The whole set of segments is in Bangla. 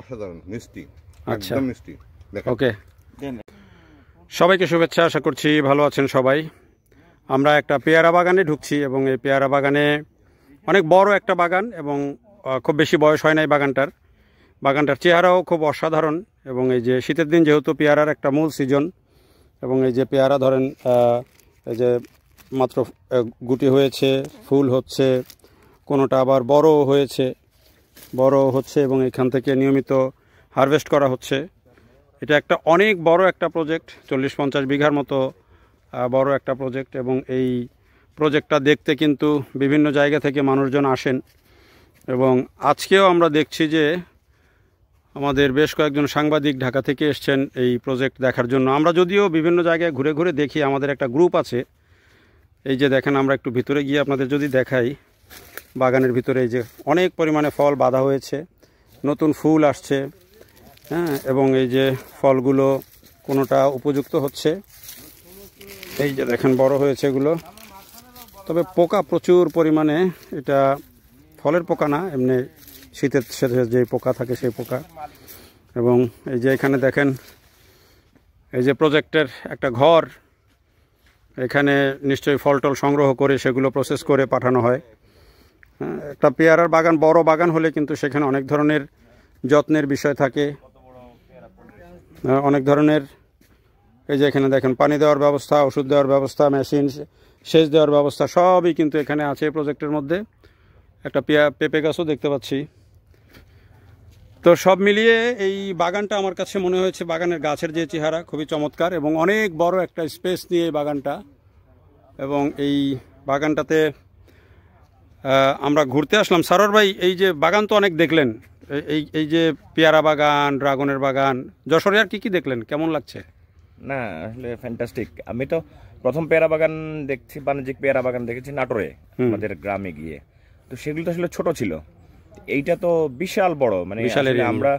অসাধারণ মিষ্টি, আচ্ছা একদম মিষ্টি। ওকে, সবাইকে শুভেচ্ছা, আশা করছি ভালো আছেন সবাই। আমরা একটা পেয়ারা বাগানে ঢুকছি এবং এই পেয়ারা বাগানে অনেক বড় একটা বাগান এবং খুব বেশি বয়স হয় নাই বাগানটার চেহারাও খুব অসাধারণ। এবং এই যে শীতের দিন যেহেতু পেয়ারার একটা মূল সিজন, এবং এই যে পেয়ারা ধরেন এই যে মাত্র গুটি হয়েছে, ফুল হচ্ছে, কোনোটা আবার বড় হচ্ছে এবং এখান থেকে নিয়মিত হারভেস্ট করা হচ্ছে। এটা একটা অনেক বড় একটা প্রজেক্ট, 40-50 বিঘার মতো বড় একটা প্রজেক্ট। এবং এই প্রজেক্টটা দেখতে কিন্তু বিভিন্ন জায়গা থেকে মানুষজন আসেন এবং আজকেও আমরা দেখছি যে আমাদের বেশ কয়েকজন সাংবাদিক ঢাকা থেকে এসছেন এই প্রজেক্ট দেখার জন্য। আমরা যদিও বিভিন্ন জায়গায় ঘুরে ঘুরে দেখি, আমাদের একটা গ্রুপ আছে। এই যে দেখেন, আমরা একটু ভিতরে গিয়ে আপনাদের যদি দেখাই, বাগানের ভিতরে এই যে অনেক পরিমাণে ফল বাঁধা হয়েছে, নতুন ফুল আসছে, হ্যাঁ, এবং এই যে ফলগুলো কোনোটা উপযুক্ত হচ্ছে। এই যে দেখেন বড় হয়েছে এগুলো, তবে পোকা প্রচুর পরিমাণে, এটা ফলের পোকা না, এমনি শীতের সাথে যে পোকা থাকে সেই পোকা। এবং এই যে এখানে দেখেন, এই যে প্রজেক্টের একটা ঘর, এখানে নিশ্চয়ই ফল টল সংগ্রহ করে সেগুলো প্রসেস করে পাঠানো হয়। একটা পেয়ারার বাগান, বড় বাগান হলে কিন্তু সেখানে অনেক ধরনের যত্নের বিষয় থাকে, অনেক ধরনের। এই যে এখানে দেখেন পানি দেওয়ার ব্যবস্থা, ওষুধ দেওয়ার ব্যবস্থা, মেশিন, সেচ দেওয়ার ব্যবস্থা সবই কিন্তু এখানে আছে এই প্রজেক্টের মধ্যে। একটা পেঁপে গাছও দেখতে পাচ্ছি। তো সব মিলিয়ে এই বাগানটা আমার কাছে মনে হয়েছে, বাগানের গাছের যে চেহারা খুবই চমৎকার এবং অনেক বড় একটা স্পেস নিয়ে এই বাগানটা। এবং এই বাগানটাতে আমরা ঘুরতে আসলাম। সারোয়ার ভাই, এই যে বাগান তো অনেক দেখলেন, এই যে পেয়ারা বাগান, ড্রাগনের বাগান, যশোরে আর কি দেখলেন, কেমন লাগছে? না, আসলে ফ্যান্টাস্টিক। আমি তো প্রথম পেয়ারা বাগান দেখছি, বাণিজ্যিক পেয়ারা বাগান দেখেছি নাটোরে, আমাদের গ্রামে গিয়ে। তো সেগুলো তো আসলে ছোট ছিল, এইটা তো বিশাল বড়, মানে আমরা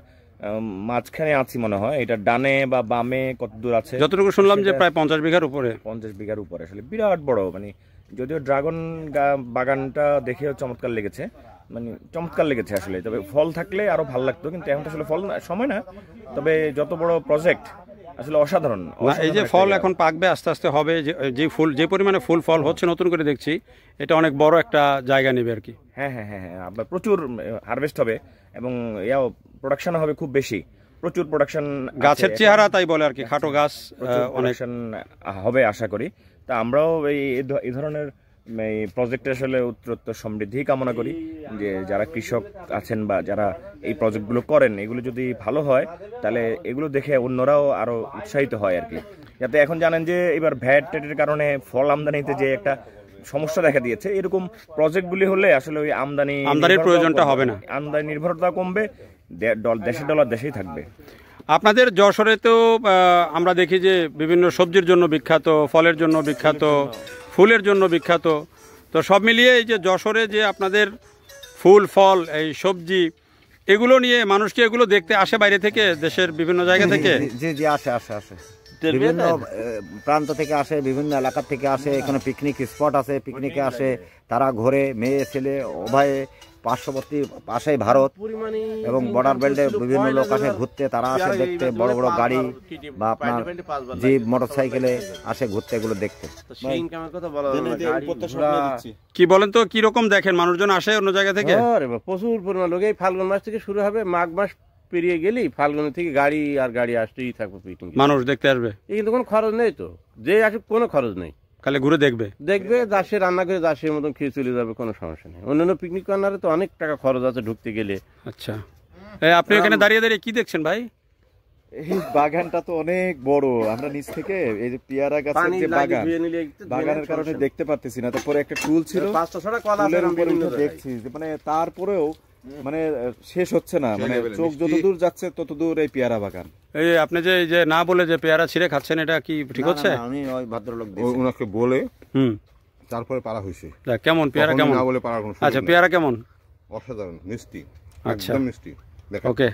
মাঝখানে আছি মনে হয়। এটা ডানে বা বামে কত দূর আছে যতটুকু শুনলাম যে প্রায় 50 বিঘার উপরে। 50 বিঘার উপরে, আসলে বিরাট বড়। মানে যদিও ড্রাগন বাগানটা দেখেও চমৎকার লেগেছে, মানে চমৎকার লেগেছে আসলে। তবে ফল থাকলে আরো ভালো লাগতো, কিন্তু এখন তো আসলে ফল সময় না। তবে যত বড় প্রজেক্ট, আসলে অসাধারণ। এই যে ফল এখন পাকবে, আস্তে আস্তে হবে, যে ফুল, যে পরিমাণে ফল হচ্ছে নতুন করে দেখছি, এটা অনেক বড় একটা জায়গা নেবে আর কি। হ্যাঁ, আপনার প্রচুর হারভেস্ট হবে এবং প্রোডাকশন হবে খুব বেশি, প্রচুর প্রোডাকশন। গাছের চেহারা তাই বলে আর কি, খাটো গাছ, অনেক হবে আশা করি। তা আমরাও এই ধরনের প্রজেক্টে আসলে উত্তরোত্তর সমৃদ্ধি কামনা করি। যে যারা কৃষক আছেন বা যারা এই প্রজেক্টগুলো করেন, এগুলো যদি ভালো হয় তাহলে এগুলো দেখে অন্যরাও আরো উৎসাহিত হয় আর কি। যাতে এখন জানেন যে এবার ভ্যাটের কারণে ফল আমদানিতে যে একটা সমস্যা দেখা দিয়েছে, এরকম প্রজেক্টগুলি হলে আসলে ওই আমদানির প্রয়োজনটা হবে না, আমদানি নির্ভরতা কমবে, দেশের ডলার দেশেই থাকবে। আপনাদের যশোরে তো আমরা দেখি যে বিভিন্ন সবজির জন্য বিখ্যাত, ফলের জন্য বিখ্যাত, ফুলের জন্য বিখ্যাত। তো সব মিলিয়ে এই যে যশোরে যে আপনাদের ফুল, ফল, এই সবজি, এগুলো নিয়ে মানুষ কি এগুলো দেখতে আসে বাইরে থেকে, দেশের বিভিন্ন জায়গা থেকে? জি, আসে বিভিন্ন প্রান্ত থেকে আসে, বিভিন্ন এলাকা থেকে আসে। এখানে পিকনিক স্পট আছে, পিকনিকে আসে তারা, ঘোরে, মেয়ে ছেলে উভয়ে। পার্শ্ববর্তী পাশেই ভারত এবং বর্ডার বেল্টে বিভিন্ন লোক আসে ঘুরতে, তারা আসে দেখতে, বড় বড় গাড়ি বা আপনার জিপ, মোটরসাইকেলে আসে ঘুরতে এগুলো দেখতে। কি বলেন তো, কি রকম দেখেন, মানুষজন আসে অন্য জায়গা থেকে? প্রচুর পরিমাণ লোক। এই ফাল্গুন মাস থেকে শুরু হবে, মাঘ মাস পেরিয়ে গেলেই ফাল্গুন থেকে গাড়ি আসতেই থাকবে, মানুষ দেখতে আসবে। কিন্তু কোনো খরচ নেই, তো যে আসে কোনো খরচ নেই, খালি ঘুরে দেখবে, দাসে রান্না করে দাসের মতন খেয়ে চলে যাবে, কোনো সমস্যা নেই। অন্যান্য পিকনিক কর্নারে তো অনেক টাকা খরচ আছে ঢুকতে গেলে। আচ্ছা, আপনি এখানে দাঁড়িয়ে কি দেখছেন ভাই? এই বাগানটা তো অনেক বড়, আমরা নিচ থেকে এই যে পেয়ারা গাছের যে বাগানের কারণে দেখতে পারতেছি না। তারপরে একটা টুল ছিল, দেখছি মানে তারপরেও মানে শেষ হচ্ছে না, মানে চোখ যতদূর যাচ্ছে ততদূর এই পেয়ারা বাগান। এই আপনি যে না বলে যে পেয়ারা ছিঁড়ে খাচ্ছেন, এটা কি ঠিক হচ্ছে? আমি ওই ভদ্রলোক ওনাকে বলে তারপরে পারা হয়েছে। কেমন পেয়ারা, কেমন? না বলে পারা কোনো। আচ্ছা, পেয়ারা কেমন? অসাধারণ মিষ্টি, আচ্ছা একদম মিষ্টি। ওকে।